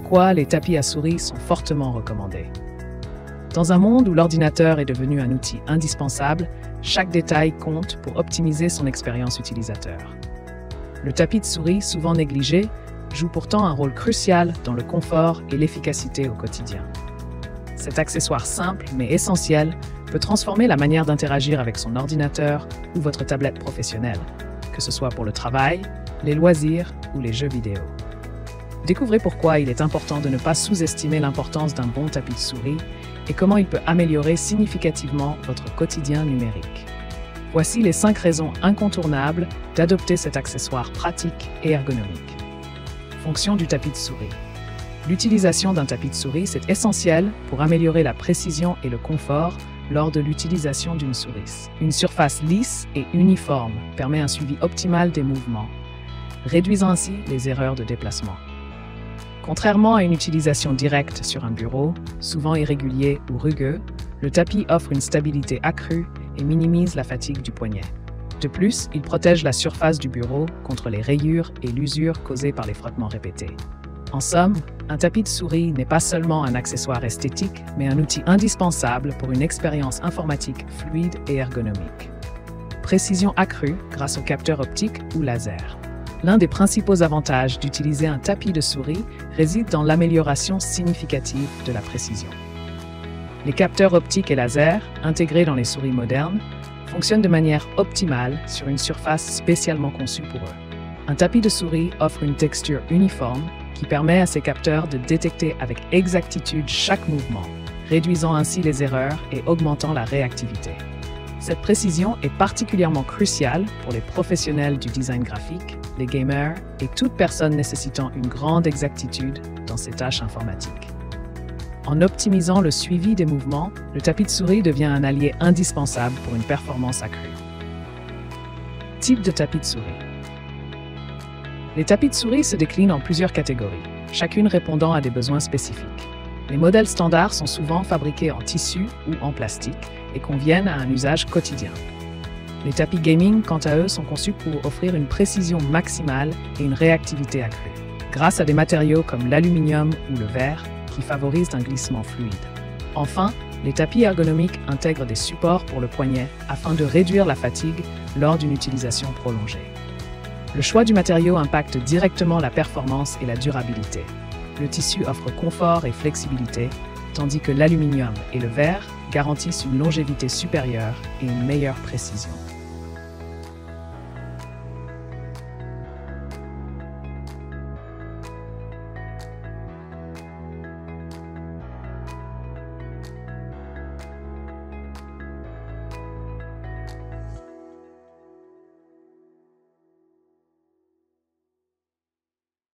pourquoi les tapis à souris sont fortement recommandés. Dans un monde où l'ordinateur est devenu un outil indispensable, chaque détail compte pour optimiser son expérience utilisateur. Le tapis de souris, souvent négligé, joue pourtant un rôle crucial dans le confort et l'efficacité au quotidien. Cet accessoire simple mais essentiel peut transformer la manière d'interagir avec son ordinateur ou votre tablette professionnelle, que ce soit pour le travail, les loisirs ou les jeux vidéo. Découvrez pourquoi il est important de ne pas sous-estimer l'importance d'un bon tapis de souris et comment il peut améliorer significativement votre quotidien numérique. Voici les 5 raisons incontournables d'adopter cet accessoire pratique et ergonomique. Fonction du tapis de souris. L'utilisation d'un tapis de souris est essentielle pour améliorer la précision et le confort lors de l'utilisation d'une souris. Une surface lisse et uniforme permet un suivi optimal des mouvements, réduisant ainsi les erreurs de déplacement. Contrairement à une utilisation directe sur un bureau, souvent irrégulier ou rugueux, le tapis offre une stabilité accrue et minimise la fatigue du poignet. De plus, il protège la surface du bureau contre les rayures et l'usure causées par les frottements répétés. En somme, un tapis de souris n'est pas seulement un accessoire esthétique, mais un outil indispensable pour une expérience informatique fluide et ergonomique. Précision accrue grâce aux capteurs optiques ou laser. L'un des principaux avantages d'utiliser un tapis de souris réside dans l'amélioration significative de la précision. Les capteurs optiques et laser, intégrés dans les souris modernes, fonctionnent de manière optimale sur une surface spécialement conçue pour eux. Un tapis de souris offre une texture uniforme qui permet à ces capteurs de détecter avec exactitude chaque mouvement, réduisant ainsi les erreurs et augmentant la réactivité. Cette précision est particulièrement cruciale pour les professionnels du design graphique, les gamers et toute personne nécessitant une grande exactitude dans ses tâches informatiques. En optimisant le suivi des mouvements, le tapis de souris devient un allié indispensable pour une performance accrue. Type de tapis de souris. Les tapis de souris se déclinent en plusieurs catégories, chacune répondant à des besoins spécifiques. Les modèles standards sont souvent fabriqués en tissu ou en plastique et conviennent à un usage quotidien. Les tapis gaming, quant à eux, sont conçus pour offrir une précision maximale et une réactivité accrue, grâce à des matériaux comme l'aluminium ou le verre qui favorisent un glissement fluide. Enfin, les tapis ergonomiques intègrent des supports pour le poignet afin de réduire la fatigue lors d'une utilisation prolongée. Le choix du matériau impacte directement la performance et la durabilité. Le tissu offre confort et flexibilité, tandis que l'aluminium et le verre garantissent une longévité supérieure et une meilleure précision.